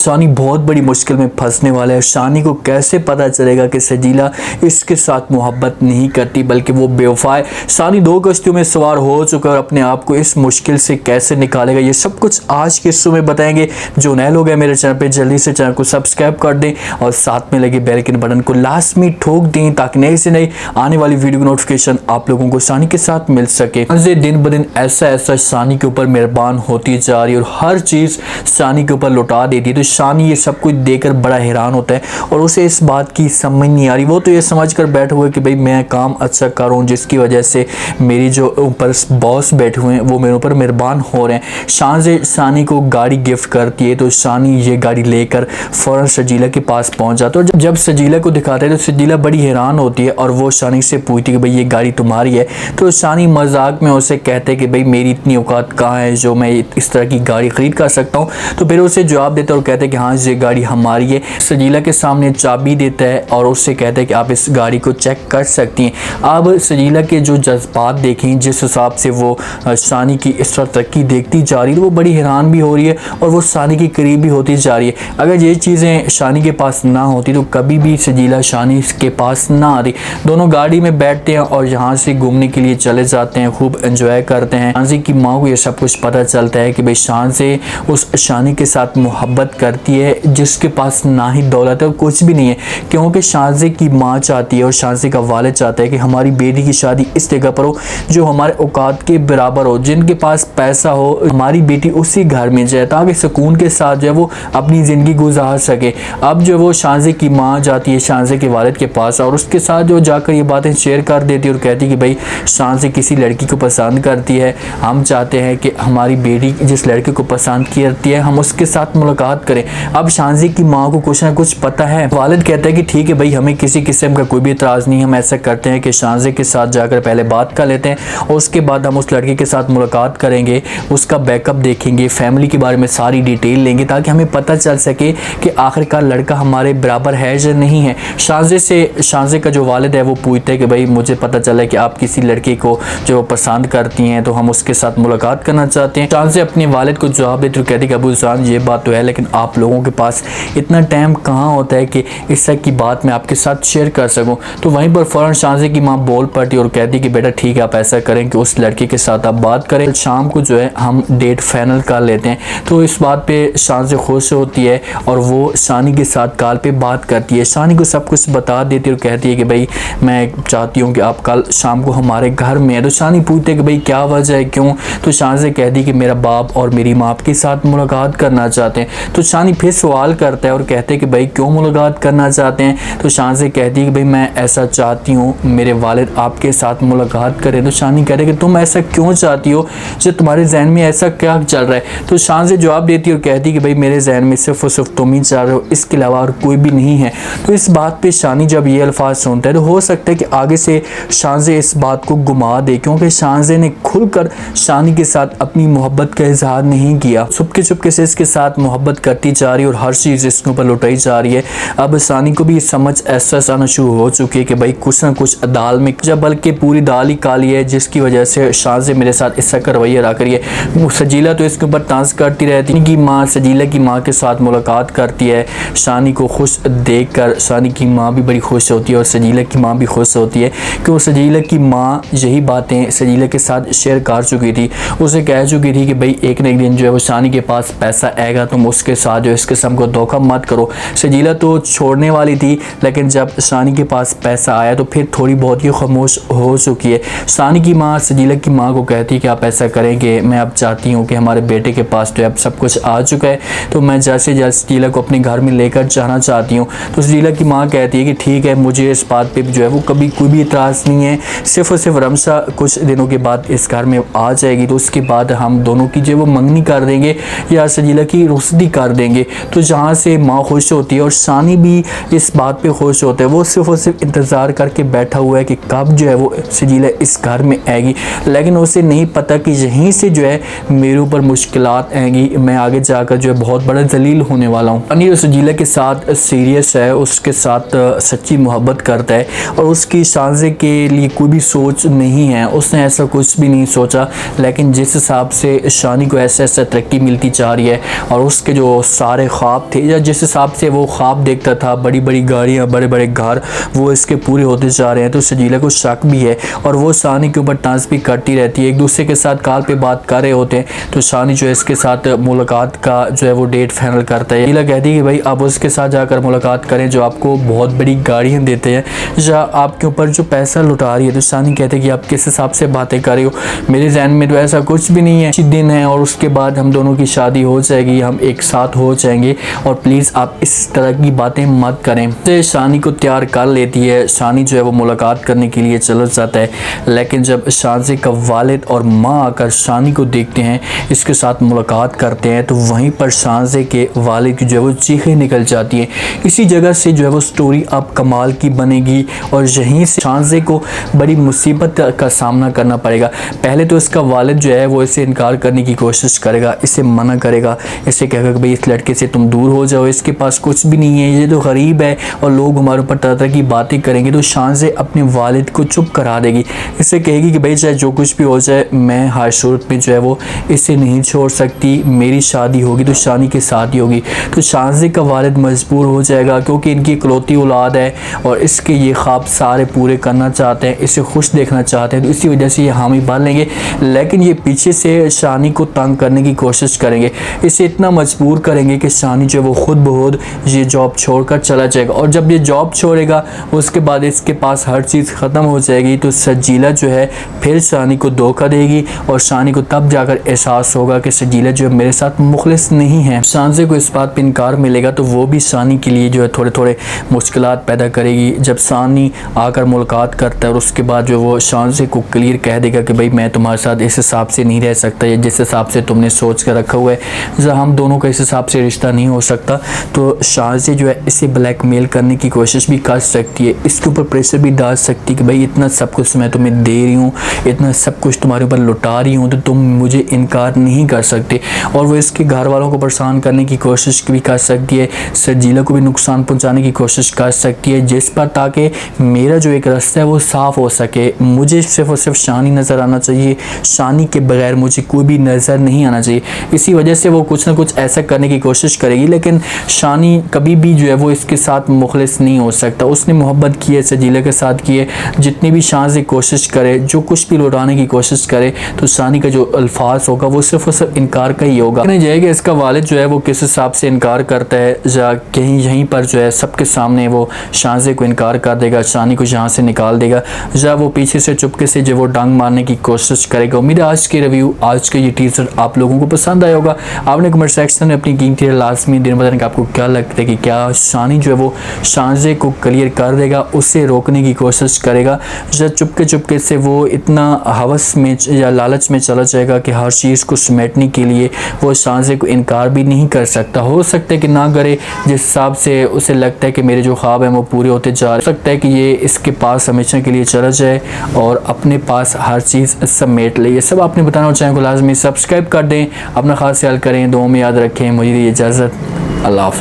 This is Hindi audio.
शानी बहुत बड़ी मुश्किल में फंसने वाला है। शानी को कैसे पता चलेगा कि सजीला इसके साथ मोहब्बत नहीं करती बल्कि वो बेवफा है। शानी 2 कश्तियों में सवार हो चुका है और अपने आप को इस मुश्किल से कैसे निकालेगा, ये सब कुछ आज के शो में बताएंगे। जो नए लोग हैं मेरे चैनल पे जल्दी से चैनल को सब्सक्राइब कर दें और साथ में लगे बेल आइकन बटन को लास्ट में ठोक दें ताकि नई से नई आने वाली वीडियो की नोटिफिकेशन आप लोगों को शानी के साथ मिल सके। दिन ब दिन ऐसा शानी के ऊपर मेहरबान होती जा रही है और हर चीज़ शानी के ऊपर लौटा देती है। तो शानी ये सब कुछ देखकर बड़ा हैरान होता है और उसे इस बात की समझ नहीं आ रही। वो तो ये समझ कर बैठे हुए कि भाई मैं काम अच्छा कर रहा हूँ जिसकी वजह से मेरी जो ऊपर बॉस बैठे हुए हैं वो मेरे ऊपर मेहरबान हो रहे हैं। शानी को गाड़ी गिफ्ट करती है तो शानी ये गाड़ी लेकर फ़ौरन सजीला के पास पहुंच जाता है। जब सजीला को दिखाते हैं तो सजीला बड़ी हैरान होती है और वो शानी से पूछती है कि भाई ये गाड़ी तुम्हारी है। तो शानी मजाक में उसे कहते हैं कि भाई मेरी इतनी औकात कहाँ है जो मैं इस तरह की गाड़ी खरीद कर सकता हूँ। तो फिर उसे जवाब देता है और कहते हैं कि हाँ ये गाड़ी हमारी है। सजीला के सामने चाबी देता है और उससे कहता है कि आप इस गाड़ी को चेक कर सकती हैं। अब सजीला के जो जज्बात देखें जिस हिसाब से वो शानी की इस तरह तरक्की देखती जा रही है तो वो बड़ी हैरान भी हो रही है और वो शानी के करीब भी होती जा रही है। अगर ये चीज़ें शानी के पास ना होती तो कभी भी सजीला शानी के पास ना आती। दोनों गाड़ी में बैठते हैं और यहाँ से घूमने के लिए चले जाते हैं, खूब एंजॉय करते हैं। शानी की माँ को ये सब कुछ पता चलता है कि भाई शान से उस शानी के साथ मोहब्बत करती है जिसके पास ना ही दौलत है और कुछ भी नहीं है, क्योंकि शानज़े की माँ चाहती है और शानज़े का वालिद चाहता है कि हमारी बेटी की शादी इस जगह पर हो जो हमारे औकात के बराबर हो, जिनके पास पैसा हो। हमारी बेटी उसी घर में जाए ताकि सुकून के साथ जो है वो अपनी ज़िंदगी गुजार सके। अब जो वो शानज़े की माँ जाती है शानज़े के वालिद के पास और उसके साथ जो जाकर ये बातें शेयर कर देती है और कहती है कि भाई शानज़े किसी लड़की को पसंद करती है, हम चाहते हैं कि हमारी बेटी जिस लड़के को पसंद करती है हम उसके साथ मुलाकात करें। अब शानज़े की माँ को कुछ ना कुछ पता है। वालिद कहता है कि ठीक है भाई हमें किसी किस्म का कोई भी इतराज़ नहीं, हम ऐसा करते हैं कि शानज़े के साथ जाकर पहले बात कर लेते हैं और उसके बाद हम उस लड़के के साथ मुलाकात करेंगे, उसका बैकअप देखेंगे, फैमिली के बारे में सारी डिटेल लेंगे ताकि हमें पता चल सके कि आखिरकार लड़का हमारे बराबर है या नहीं है। शानज़े का जो वालिद है वो पूछते हैं कि भाई मुझे पता चला कि आप किसी लड़के को जो पसंद करती हैं तो हम उसके साथ मुलाकात करना चाहते हैं। शानज़े अपने वालिद को जवाब देते कहती कि अबू जान ये बात तो है लेकिन आप लोगों के पास इतना टाइम कहाँ होता है कि इस तरह की बात मैं आपके साथ शेयर कर सकूं। तो वहीं पर फ़ौरन शानज़े की माँ बोल पड़ती और कहती कि बेटा ठीक है आप ऐसा करें कि उस लड़के के साथ आप बात करें, शाम को जो है हम डेट फाइनल कर लेते हैं। तो इस बात पे शानज़े खुश होती है और वो शानी के साथ कॉल पे बात करती है, शानी को सब कुछ बता देती है और कहती है कि भाई मैं चाहती हूँ कि आप कल शाम को हमारे घर में है। तो शानी पूछते कि भाई क्या वजह है, क्यों? तो शानज़े कहती कि मेरा बाप और मेरी माँ के साथ मुलाकात करना चाहते हैं। तो शानी फिर सवाल करता है और कहते हैं कि भाई क्यों मुलाकात करना चाहते हैं? तो शानज़े कहती है कि भाई मैं ऐसा चाहती हूँ मेरे वालिद आपके साथ मुलाकात करें। तो शानी कहते हैं कि तुम ऐसा क्यों चाहती हो, जो तुम्हारे जहन में ऐसा क्या चल रहा है? तो शानज़े जवाब देती है और कहती है कि भाई मेरे जहन में सिर्फ और सिर्फ तुम ही चाह रहे हो, इसके अलावा और कोई भी नहीं है। तो इस बात पर शानी जब ये अल्फाज सुनता है तो हो सकता है कि आगे से शानज़े इस बात को घुमा दे, क्योंकि शानज़े ने खुलकर शानी के साथ अपनी मोहब्बत का इजहार नहीं किया, चुपके से इसके साथ मोहब्बत करती जा रही है और हर चीज़ इसके ऊपर लुटाई जा रही है। अब शानी को भी समझ एहसास आना शुरू हो चुकी है कि भाई कुछ ना कुछ दाल में जब बल्कि पूरी दाल ही काली है, जिसकी वजह से शानज़े मेरे साथ इस तरह का रवैया रख रही है। सजीला तो इसके ऊपर तांस करती रहती है कि माँ सजीला की माँ के साथ मुलाकात करती है। शानी को खुश देख कर शानी की माँ भी बड़ी खुश होती है और सजीला की माँ भी खुश होती है क्योंकि सजीला की माँ यही बातें सजीला के साथ शेयर कर चुकी थी। उसे कह चुकी थी कि भाई एक न एक दिन जो है वो शानी के पास पैसा आएगा, तुम उसके साथ जो इस किस्म को धोखा मत करो। सजीला तो छोड़ने वाली थी लेकिन जब शानी के पास पैसा आया तो फिर थोड़ी बहुत ही खामोश हो चुकी है। शानी की माँ सजीला की माँ को कहती है कि आप ऐसा करेंगे, मैं अब चाहती हूँ कि हमारे बेटे के पास तो अब सब कुछ आ चुका है तो मैं जैसे जल्द सजीला को अपने घर में लेकर जाना चाहती हूँ। तो सजीला की माँ कहती है कि ठीक है, मुझे इस बात पर जो है वो कभी कोई भी इतराज़ नहीं है, सिर्फ और सिर्फ रमसा कुछ दिनों के बाद इस घर में आ जाएगी तो उसके बाद हम दोनों की जो वो मंगनी कर देंगे या सजीला की रुखसती कर देंगे। तो जहाँ से माँ खुश होती है और शानी भी इस बात पे खुश होता है। वो सिर्फ और सिर्फ इंतज़ार करके बैठा हुआ है कि कब जो है वो सजीला इस घर में आएगी, लेकिन उसे नहीं पता कि यहीं से जो है मेरे ऊपर मुश्किलात आएंगी, मैं आगे जाकर जो है बहुत बड़ा जलील होने वाला हूँ। शानी सजीला के साथ सीरियस है, उसके साथ सच्ची मोहब्बत करता है और उसकी शानज़े के लिए कोई भी सोच नहीं है, उसने ऐसा कुछ भी नहीं सोचा। लेकिन जिस हिसाब से शानी को ऐसा तरक्की मिलती जा रही है और उसके जो सारे ख्वाब थे या जिस हिसाब से वो ख्वाब देखता था, बड़ी बड़ी गाड़ियाँ, बड़े बड़े घर, वो इसके पूरे होते जा रहे हैं। तो सजीला को शक भी है और वो शानी के ऊपर टांस भी करती रहती है। एक दूसरे के साथ कॉल पे बात कर रहे होते हैं तो शानी जो है इसके साथ मुलाकात का जो है वो डेट फाइनल करता है। सजीला कहती है कि भाई आप उसके साथ जाकर मुलाकात करें जो आपको बहुत बड़ी गाड़ियाँ देते हैं या आपके ऊपर जो पैसा लुटा रही है। तो शानी कहते हैं कि आप किस हिसाब से बातें कर रहे हो, मेरे जहन में तो ऐसा कुछ भी नहीं है। कुछ दिन है और उसके बाद हम दोनों की शादी हो जाएगी, हम एक साथ हो जाएंगे और प्लीज़ आप इस तरह की बातें मत करें। तो शानी को तैयार कर लेती है। शानी जो है वो मुलाकात करने के लिए चला जाता है, लेकिन जब शानी का वालिद और माँ आकर शानी को देखते हैं, इसके साथ मुलाकात करते हैं, तो वहीं पर शानी के वालिद की जो है वो चीखें निकल जाती हैं। इसी जगह से जो है वो स्टोरी अब कमाल की बनेगी और यहीं से शानी को बड़ी मुसीबत का सामना करना पड़ेगा। पहले तो इसका वालिद जो है वो इसे इनकार करने की कोशिश करेगा, इसे मना करेगा, इसे कहेगा कि भाई इस लड़के से तुम दूर हो जाओ, इसके पास कुछ भी नहीं है, ये तो गरीब है और लोग हमारे ऊपर तरह तरह की बातें करेंगे। तो शानी अपने वालिद को चुप करा देगी, इसे कहेगी कि भाई चाहे जो कुछ भी हो जाए मैं हर सूरत में जो है वो इसे नहीं छोड़ सकती, मेरी शादी होगी तो शानी के साथ ही होगी। तो शानी का वालिद मजबूर हो जाएगा क्योंकि इनकी इकलौती औलाद है और इसके ये ख्वाब सारे पूरे करना चाहते हैं, इसे खुश देखना चाहते हैं, तो इसी वजह से ये हामी भर लेंगे। लेकिन ये पीछे से शानी को तंग करने की कोशिश करेंगे, इसे इतना मजबूर करेंगे कि शानी जो है वो खुद ब खुद ये जॉब छोड़कर चला जाएगा। और जब ये जॉब छोड़ेगा उसके बाद इसके पास हर चीज़ ख़त्म हो जाएगी। तो सजीला जो है फिर शानी को धोखा देगी और शानी को तब जाकर एहसास होगा कि सजीला जो है मेरे साथ मुखलिस नहीं है। शानी को इस बात पर इनकार मिलेगा तो वो भी शानी के लिए जो है थोड़े थोड़े मुश्किलात पैदा करेगी। जब शानी आकर मुलाकात करता है और उसके बाद जो वो शानी को क्लियर कह देगा कि भाई मैं तुम्हारे साथ इस हिसाब से नहीं रह सकता या जिस हिसाब से तुमने सोच कर रखा हुआ है, जब हम दोनों का इस हिसाब से रिश्ता नहीं हो सकता, तो शानी जो है इसे ब्लैकमेल करने की कोशिश भी कर सकती है, इसके ऊपर प्रेशर भी डाल सकती है कि भाई इतना सब कुछ मैं तुम्हें दे रही हूँ, इतना सब कुछ तुम्हारे ऊपर लुटा रही हूँ, तो तुम मुझे इनकार नहीं कर सकते। और वो इसके घर वालों को परेशान करने की कोशिश भी कर सकती है, सजीला को भी नुकसान पहुँचाने की कोशिश कर सकती है, जिस पर ताकि मेरा जो एक रास्ता है वो साफ़ हो सके। मुझे सिर्फ और सिर्फ शानी नज़र आना चाहिए, शानी के बगैर मुझे कोई भी नज़र नहीं आना चाहिए। इसी वजह से वो कुछ ना कुछ ऐसा करने की कोशिश करेगी, लेकिन शानी कभी भी जो है वो इसके साथ मुखलिस नहीं हो सकता। उसने मोहब्बत की है, सजीला के साथ की है, जितनी भी शानी कोशिश करे, जो कुछ भी लौटाने की कोशिश करे, तो शानी का जो अल्फाज होगा वो सिर्फ और सिर्फ इनकार का ही होगा। नहीं जाएगा इसका वालिद जो है वो किस हिसाब से इनकार करता है, या कहीं यहीं पर जो है सबके सामने वो शानी को इनकार कर देगा, शानी को यहाँ से निकाल देगा, या वो पीछे से चुपके से जो वो डांग मारने की कोशिश करेगा। उम्मीद है आज के रिव्यू, आज का ये टीजर आप लोगों को पसंद आया होगा। आपने कमेंट सेक्शन में अपनी कीमती लाजमी दिन बताने का आपको क्या लगता है कि क्या शानी जो है वो शानी को क्लियर कर देगा, उससे रोकने की कोशिश करेगा, या चुपके चुपके से वो इतना हवस में या लालच में चला जाएगा कि हर चीज़ को समेटने के लिए वो शानी को इनकार भी नहीं कर सकता। हो सकता है कि ना करे, जिस हिसाब से उसे लगता है कि मेरे जो ख्वाब हैं वो पूरे होते जा रहे, हो सकता है कि ये इसके पास हमेशा के लिए चला जाए और अपने पास हर चीज़ समेट ले। ये सब आपने बताना हो, चैनल को लाजमी सब्सक्राइब कर दें, अपना खास ख्याल करें, दुआ में याद रखें। मुझे इजाज़त, अल्लाह हाफ़िज़।